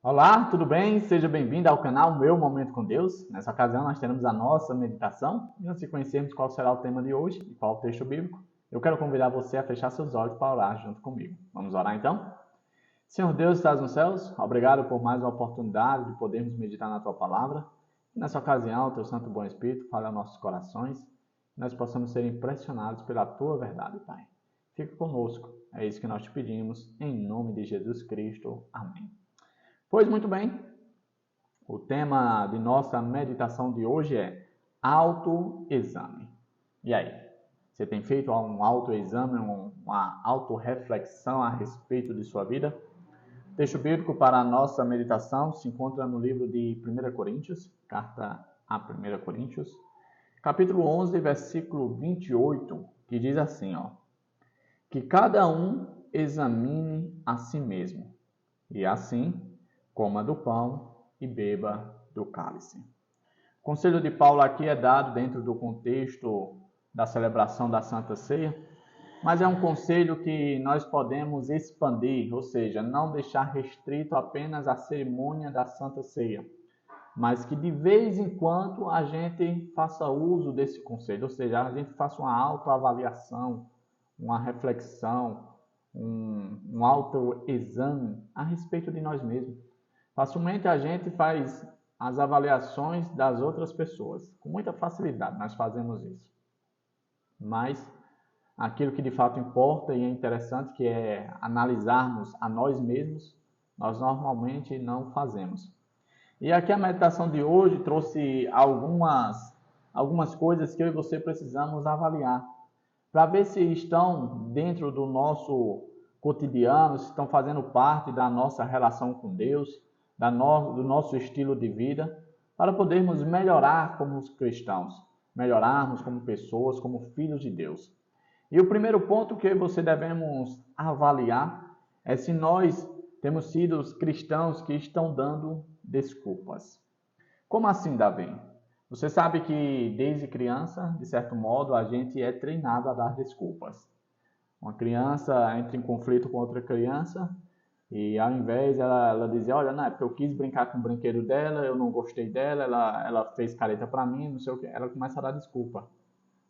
Olá, tudo bem? Seja bem-vindo ao canal Meu Momento com Deus. Nessa ocasião nós teremos a nossa meditação. E antes de conhecermos qual será o tema de hoje e qual o texto bíblico, eu quero convidar você a fechar seus olhos para orar junto comigo. Vamos orar então? Senhor Deus que estás nos céus, obrigado por mais uma oportunidade de podermos meditar na Tua Palavra. E nessa ocasião, o Teu Santo Bom Espírito fale aos nossos corações e nós possamos ser impressionados pela Tua verdade, Pai. Fica conosco, é isso que nós te pedimos, em nome de Jesus Cristo. Amém. Pois muito bem, o tema de nossa meditação de hoje é autoexame. E aí, você tem feito um autoexame, uma autorreflexão a respeito de sua vida? O texto bíblico para a nossa meditação se encontra no livro de 1 Coríntios, carta a 1 Coríntios, capítulo 11, versículo 28, que diz assim, que cada um examine a si mesmo, e assim coma do pão e beba do cálice. O conselho de Paulo aqui é dado dentro do contexto da celebração da Santa Ceia, mas é um conselho que nós podemos expandir, ou seja, não deixar restrito apenas à cerimônia da Santa Ceia, mas que de vez em quando a gente faça uso desse conselho, ou seja, a gente faça uma autoavaliação, uma reflexão, um autoexame a respeito de nós mesmos. Facilmente a gente faz as avaliações das outras pessoas. Com muita facilidade nós fazemos isso. Mas aquilo que de fato importa e é interessante, que é analisarmos a nós mesmos, nós normalmente não fazemos. E aqui a meditação de hoje trouxe algumas coisas que eu e você precisamos avaliar, para ver se estão dentro do nosso cotidiano, se estão fazendo parte da nossa relação com Deus, do nosso estilo de vida, para podermos melhorar como cristãos, melhorarmos como pessoas, como filhos de Deus. E o primeiro ponto que você devemos avaliar é se nós temos sido os cristãos que estão dando desculpas. Como assim, Davi? Você sabe que desde criança, de certo modo, a gente é treinado a dar desculpas. Uma criança entra em conflito com outra criança e ao invés ela dizer, olha, não, é porque eu quis brincar com o brinquedo dela, eu não gostei dela, ela fez careta para mim, não sei o que, ela começa a dar desculpa.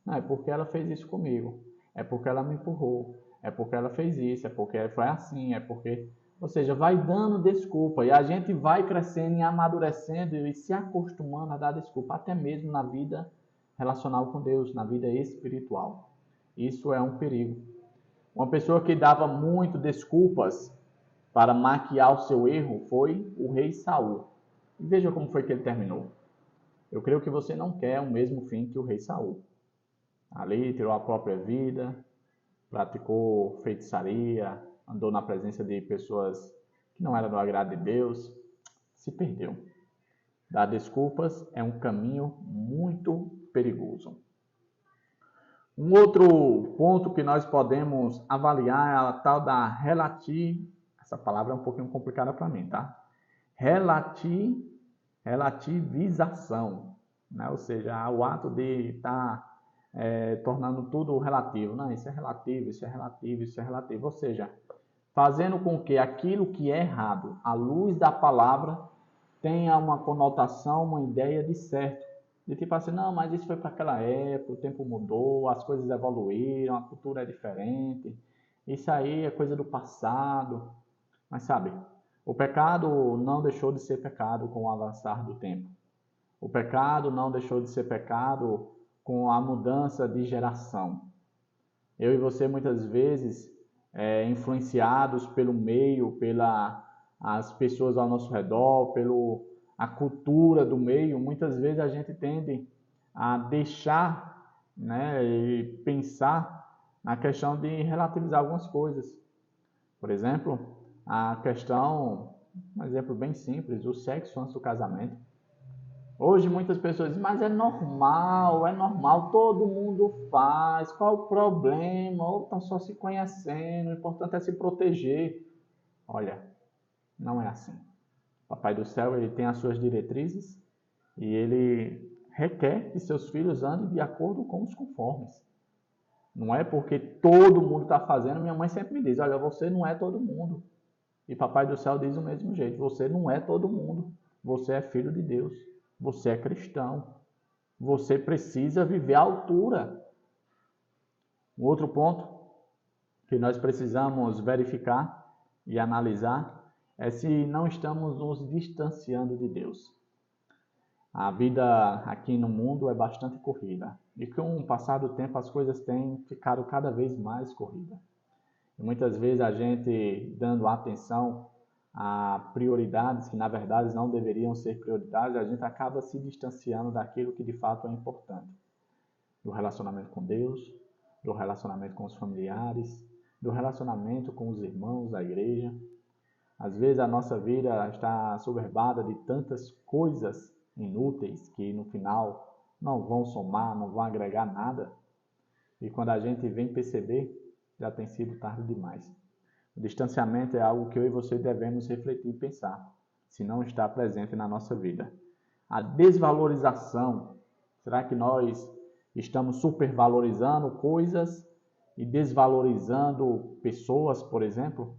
Não, é porque ela fez isso comigo, é porque ela me empurrou, é porque ela fez isso, é porque foi assim, é porque... Ou seja, vai dando desculpa e a gente vai crescendo e amadurecendo e se acostumando a dar desculpa, até mesmo na vida relacional com Deus, na vida espiritual. Isso é um perigo. Uma pessoa que dava muito desculpas para maquiar o seu erro foi o rei Saul. E veja como foi que ele terminou. Eu creio que você não quer o mesmo fim que o rei Saul. Ali tirou a própria vida, praticou feitiçaria, andou na presença de pessoas que não eram do agrado de Deus, se perdeu. Dar desculpas é um caminho muito perigoso. Um outro ponto que nós podemos avaliar é a tal da essa palavra é um pouquinho complicada para mim, tá? Relativização, né? Ou seja, o ato de estar tornando tudo relativo. Não, isso é relativo, isso é relativo, isso é relativo. Ou seja, fazendo com que aquilo que é errado, à luz da palavra, tenha uma conotação, uma ideia de certo. De tipo assim, não, mas isso foi para aquela época, o tempo mudou, as coisas evoluíram, a cultura é diferente, isso aí é coisa do passado. Mas sabe, o pecado não deixou de ser pecado com o avançar do tempo. O pecado não deixou de ser pecado com a mudança de geração. Eu e você muitas vezes influenciados pelo meio, as pessoas ao nosso redor, a cultura do meio, muitas vezes a gente tende a deixar, né, e pensar na questão de relativizar algumas coisas. Por exemplo, a questão, um exemplo bem simples, o sexo antes do casamento. Hoje muitas pessoas dizem, mas é normal, todo mundo faz, qual o problema? Ou estão só se conhecendo, o importante é se proteger. Olha, não é assim. O Papai do Céu, ele tem as suas diretrizes e ele requer que seus filhos andem de acordo com os conformes. Não é porque todo mundo está fazendo, minha mãe sempre me diz, olha, você não é todo mundo. E Papai do Céu diz do mesmo jeito: você não é todo mundo. Você é filho de Deus. Você é cristão. Você precisa viver à altura. Um outro ponto que nós precisamos verificar e analisar é se não estamos nos distanciando de Deus. A vida aqui no mundo é bastante corrida. E com o passar do tempo as coisas têm ficado cada vez mais corridas. E muitas vezes a gente dando atenção a prioridades que na verdade não deveriam ser prioridades, a gente acaba se distanciando daquilo que de fato é importante. Do relacionamento com Deus, do relacionamento com os familiares, do relacionamento com os irmãos da igreja. Às vezes a nossa vida está soberbada de tantas coisas inúteis que no final não vão somar, não vão agregar nada. E quando a gente vem perceber, já tem sido tarde demais. O distanciamento é algo que eu e você devemos refletir e pensar, se não está presente na nossa vida. A desvalorização, será que nós estamos supervalorizando coisas e desvalorizando pessoas, por exemplo?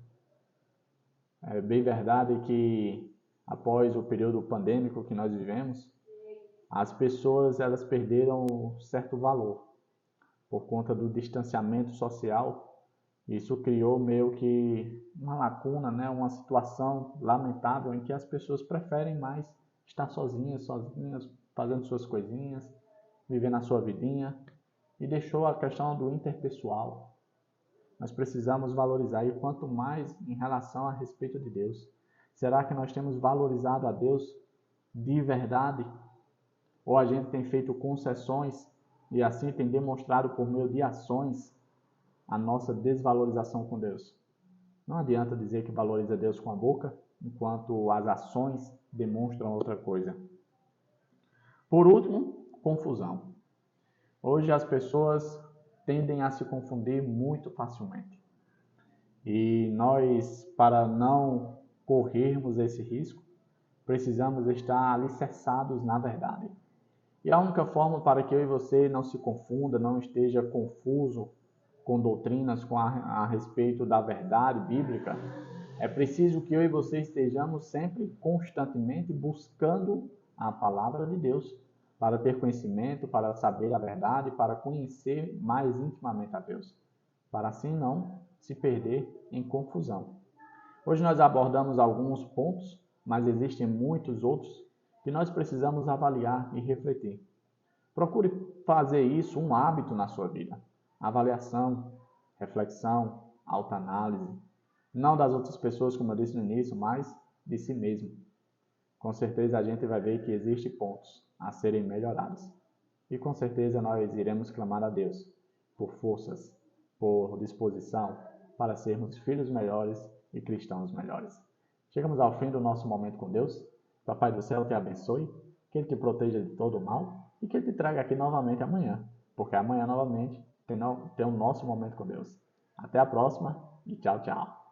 É bem verdade que após o período pandêmico que nós vivemos, as pessoas elas perderam certo valor por conta do distanciamento social. Isso criou meio que uma lacuna, né? Uma situação lamentável em que as pessoas preferem mais estar sozinhas, fazendo suas coisinhas, vivendo a sua vidinha, e deixou a questão do interpessoal. Nós precisamos valorizar, e quanto mais em relação a respeito de Deus. Será que nós temos valorizado a Deus de verdade? Ou a gente tem feito concessões e assim tem demonstrado por meio de ações a nossa desvalorização com Deus? Não adianta dizer que valoriza Deus com a boca, enquanto as ações demonstram outra coisa. Por último, confusão. Hoje as pessoas tendem a se confundir muito facilmente. E nós, para não corrermos esse risco, precisamos estar alicerçados na verdade. E a única forma para que eu e você não se confunda, não esteja confuso com doutrinas a respeito da verdade bíblica, é preciso que eu e você estejamos sempre, constantemente, buscando a palavra de Deus, para ter conhecimento, para saber a verdade, para conhecer mais intimamente a Deus, para assim não se perder em confusão. Hoje nós abordamos alguns pontos, mas existem muitos outros que nós precisamos avaliar e refletir. Procure fazer isso um hábito na sua vida. Avaliação, reflexão, autoanálise. Não das outras pessoas, como eu disse no início, mas de si mesmo. Com certeza a gente vai ver que existem pontos a serem melhorados. E com certeza nós iremos clamar a Deus por forças, por disposição, para sermos filhos melhores e cristãos melhores. Chegamos ao fim do nosso momento com Deus. Papai do céu te abençoe, que Ele te proteja de todo o mal e que Ele te traga aqui novamente amanhã, porque amanhã novamente tem o nosso momento com Deus. Até a próxima e tchau, tchau.